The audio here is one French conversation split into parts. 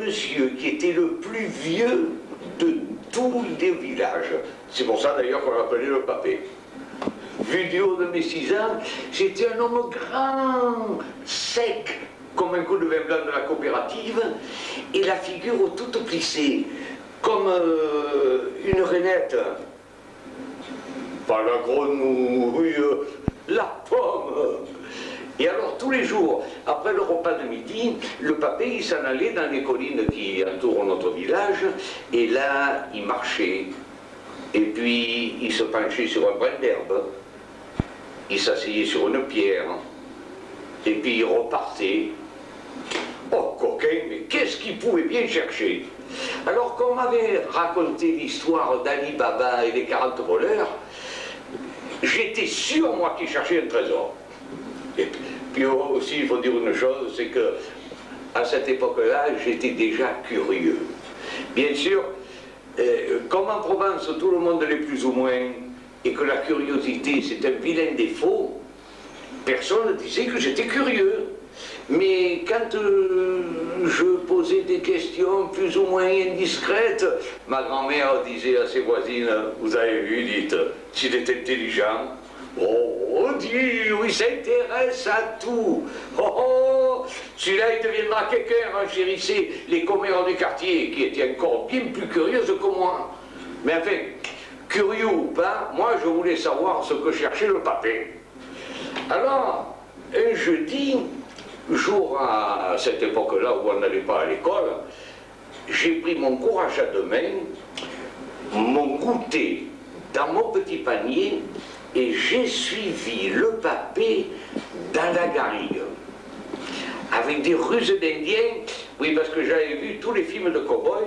monsieur qui était le plus vieux de tous les villages. C'est pour ça d'ailleurs qu'on l'appelait le papé. Vu du haut de mes 6 ans, j'étais un homme grand, sec, comme un coup de vin blanc de la coopérative, et la figure toute plissée, comme une rainette. Pas la grenouille, la pomme. Et alors tous les jours, après le repas de midi, le papé il s'en allait dans les collines qui entourent notre village, et là il marchait, et puis il se penchait sur un brin d'herbe, il s'asseyait sur une pierre, et puis il repartait. Oh coquin, mais qu'est-ce qu'il pouvait bien chercher? Alors qu'on m'avait raconté l'histoire d'Ali Baba et les 40 voleurs, j'étais sûr moi qu'il cherchait un trésor. Et puis aussi, il faut dire une chose, c'est que à cette époque-là, j'étais déjà curieux. Bien sûr, comme en Provence, tout le monde l'est plus ou moins, et que la curiosité, c'est un vilain défaut, personne ne disait que j'étais curieux. Mais quand je posais des questions plus ou moins indiscrètes, ma grand-mère disait à ses voisines, vous avez vu, dites, s'il est intelligent, oh, dis, il s'intéresse à tout. Oh, celui-là, il deviendra quelqu'un, renchérissait les commères du quartier, qui étaient encore bien plus curieuses que moi. Mais enfin, curieux ou pas, moi, je voulais savoir ce que cherchait le papé. Alors, un jeudi, jour à cette époque-là où on n'allait pas à l'école, j'ai pris mon courage à deux mains, mon goûter dans mon petit panier, et j'ai suivi le papé dans la garrigue. Avec des ruses d'Indiens, oui, parce que j'avais vu tous les films de cow-boy,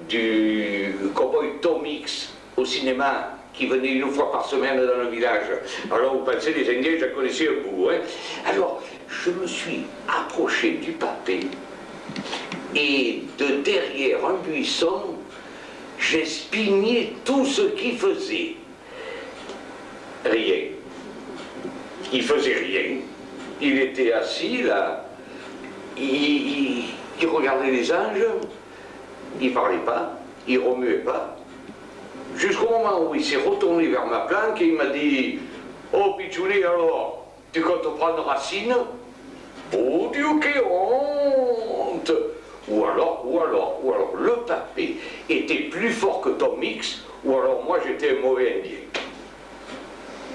du cow-boy Tom Mix au cinéma, qui venait une fois par semaine dans le village. Alors vous pensez, les Indiens, je connaissais un bout. Hein. Alors, je me suis approché du papé, et de derrière un buisson, j'espignais tout ce qu'il faisait. Rien. Il faisait rien. Il était assis là, il regardait les anges, il parlait pas, il remuait pas. Jusqu'au moment où il s'est retourné vers ma planque et il m'a dit « Oh Pichouli, alors, tu comptes prendre racine ?»« Oh Dieu, quelle honte !» Ou alors, le papé était plus fort que Tom Mix, ou alors moi j'étais un mauvais indien.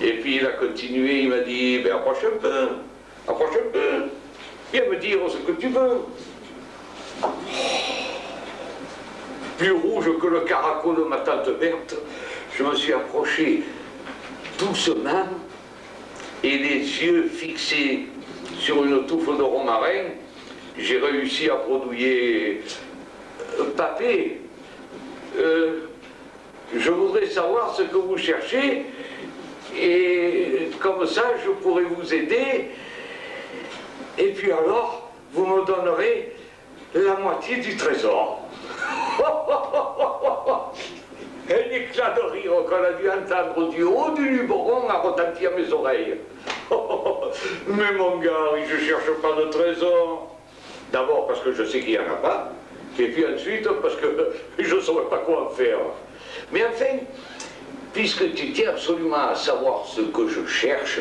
Et puis il a continué, il m'a dit, ben approche un peu, viens me dire ce que tu veux. Plus rouge que le caraco de ma tante Berthe, je me suis approché doucement, et les yeux fixés sur une touffe de romarin, j'ai réussi à bredouiller papé. Je voudrais savoir ce que vous cherchez, et comme ça je pourrai vous aider, et puis alors vous me donnerez la moitié du trésor. Un éclat de rire qu'on a dû entendre du haut du Luberon a retenti à mes oreilles. Mais mon gars, je cherche pas de trésor. D'abord parce que je sais qu'il n'y en a pas, et puis ensuite parce que je ne saurais pas quoi en faire. Mais enfin, puisque tu tiens absolument à savoir ce que je cherche,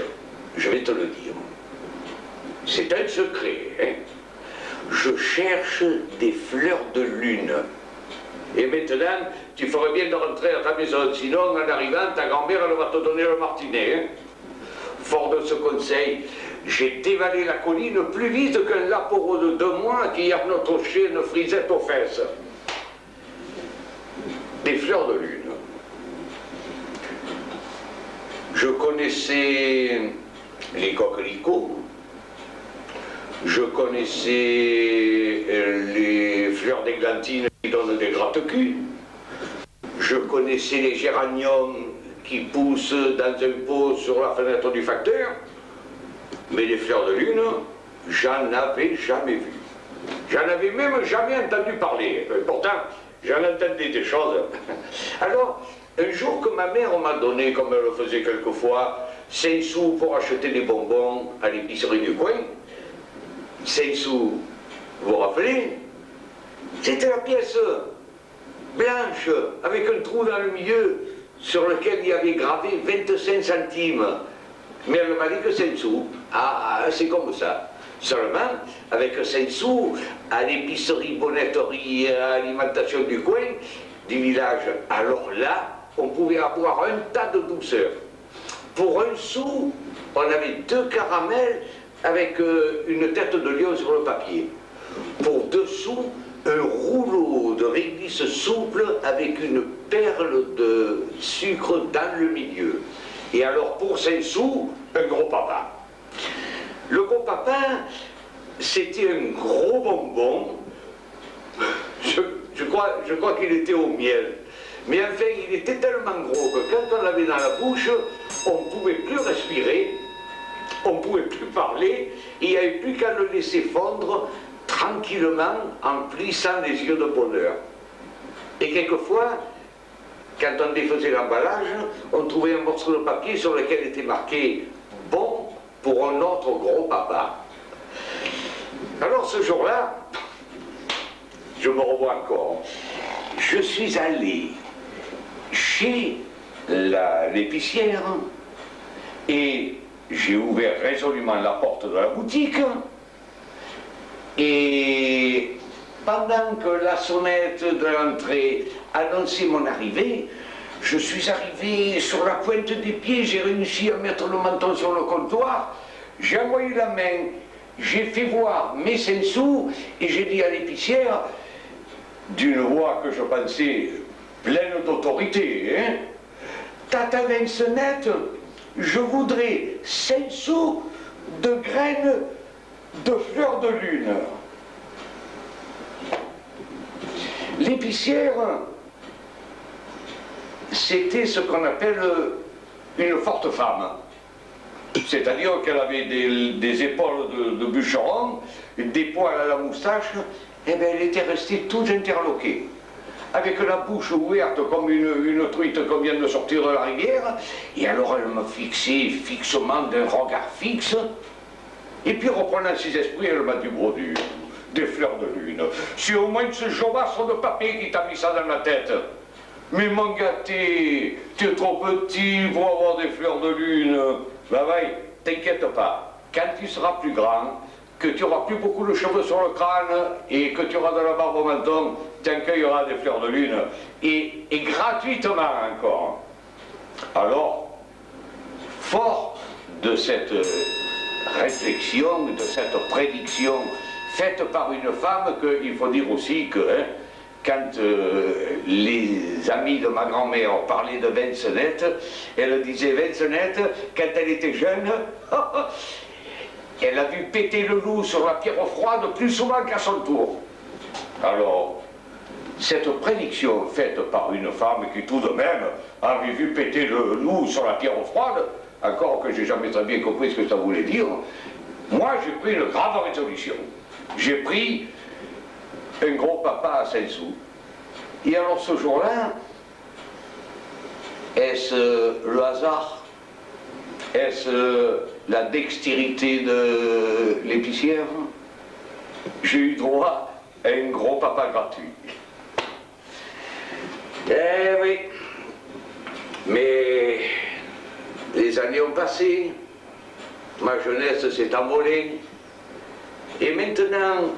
je vais te le dire. C'est un secret, hein. Je cherche des fleurs de lune. Et maintenant, tu ferais bien de rentrer à ta maison, sinon en arrivant, ta grand-mère elle va te donner le martinet. Hein. Fort de ce conseil, j'ai dévalé la colline plus vite qu'un lapeau de 2 mois qui a notre chienne frisette aux fesses. Des fleurs de lune. Je connaissais les coquelicots, je connaissais les fleurs d'églantine qui donnent des gratte-culs, je connaissais les géraniums qui poussent dans un pot sur la fenêtre du facteur, mais les fleurs de lune, j'en avais jamais vu. J'en avais même jamais entendu parler. Pourtant, j'en entendais des choses. Alors, un jour que ma mère m'a donné, comme elle le faisait quelquefois, 5 sous pour acheter des bonbons à l'épicerie du coin, 5 sous, vous vous rappelez? C'était la pièce blanche, avec un trou dans le milieu, sur lequel il y avait gravé 25 centimes. Mais elle m'a dit que 5 sous. Ah, c'est comme ça. Seulement, avec 5 sous, à l'épicerie, bonnetterie, à l'alimentation du coin, du village, alors là, on pouvait avoir un tas de douceur. Pour 1 sou, on avait 2 caramels avec une tête de lion sur le papier. Pour 2 sous, un rouleau de réglisse souple avec une perle de sucre dans le milieu. Et alors pour 5 sous, un gros papa. Le gros papa, c'était un gros bonbon. Je crois qu'il était au miel. Mais enfin, il était tellement gros que quand on l'avait dans la bouche, on ne pouvait plus respirer, on ne pouvait plus parler, et il n'y avait plus qu'à le laisser fondre tranquillement en plissant les yeux de bonheur. Et quelquefois, quand on défaisait l'emballage, on trouvait un morceau de papier sur lequel était marqué « Bon pour un autre gros papa ». Alors ce jour-là, je me revois encore, je suis allé chez l'épicière et j'ai ouvert résolument la porte de la boutique et pendant que la sonnette de l'entrée annonçait mon arrivée, je suis arrivé sur la pointe des pieds, j'ai réussi à mettre le menton sur le comptoir, j'ai envoyé la main, j'ai fait voir mes 5 sous et j'ai dit à l'épicière, d'une voix que je pensais pleine d'autorité, hein, Tata Vincenette, je voudrais 5 sous de graines de fleurs de lune. L'épicière, c'était ce qu'on appelle une forte femme. C'est-à-dire qu'elle avait des épaules de bûcheron, des poils à la moustache, et bien elle était restée toute interloquée, avec la bouche ouverte comme une truite qu'on vient de sortir de la rivière, et alors elle me fixait fixement d'un regard fixe, et puis reprenant ses esprits, elle m'a dit, Brodu, des fleurs de lune, c'est au moins ce jobasson de papier qui t'a mis ça dans la tête. Mais mon gâté, tu es trop petit pour avoir des fleurs de lune. Ben oui, t'inquiète pas, quand tu seras plus grand, que tu auras plus beaucoup de cheveux sur le crâne et que tu auras de la barbe au menton, tu accueilleras des fleurs de lune. Et gratuitement encore. Alors, fort de cette réflexion, de cette prédiction faite par une femme, qu'il faut dire aussi que, hein, quand les amis de ma grand-mère parlaient de Vincenette, elle disait Vincenette, quand elle était jeune, elle a vu péter le loup sur la pierre froide plus souvent qu'à son tour. Alors, cette prédiction faite par une femme qui tout de même avait vu péter le loup sur la pierre froide, encore que j'ai jamais très bien compris ce que ça voulait dire, moi j'ai pris une grave résolution. J'ai pris un gros papa à 5 sous. Et alors ce jour-là, est-ce le hasard? Est-ce la dextérité de l'épicière? J'ai eu droit à un gros papa gratuit. Eh oui, mais les années ont passé, ma jeunesse s'est envolée, et maintenant,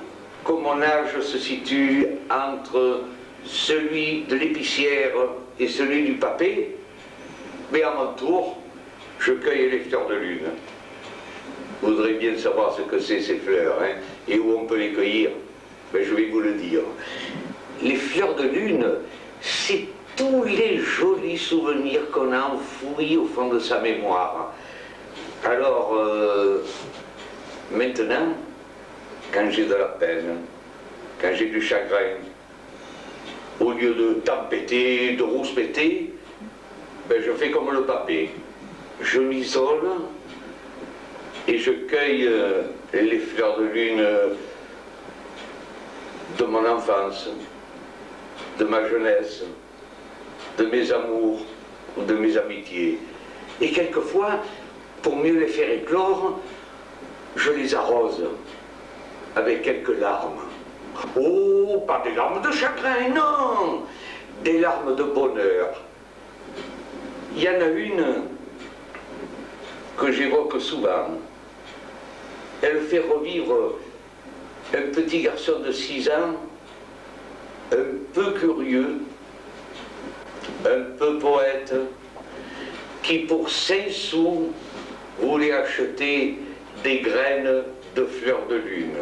comme mon âge se situe entre celui de l'épicière et celui du papé, mais à mon tour, je cueille les fleurs de lune. Vous voudrez bien savoir ce que c'est ces fleurs, hein, et où on peut les cueillir. Mais je vais vous le dire. Les fleurs de lune, c'est tous les jolis souvenirs qu'on a enfouis au fond de sa mémoire. Alors, maintenant, quand j'ai de la peine, quand j'ai du chagrin, au lieu de tempêter, de rouspéter, ben je fais comme le papé. Je m'isole et je cueille les fleurs de lune de mon enfance, de ma jeunesse, de mes amours, de mes amitiés. Et quelquefois, pour mieux les faire éclore, je les arrose avec quelques larmes. Oh, pas des larmes de chagrin, non, des larmes de bonheur. Il y en a une que j'évoque souvent. Elle fait revivre un petit garçon de 6 ans, un peu curieux, un peu poète, qui pour 5 sous voulait acheter des graines de fleurs de lune.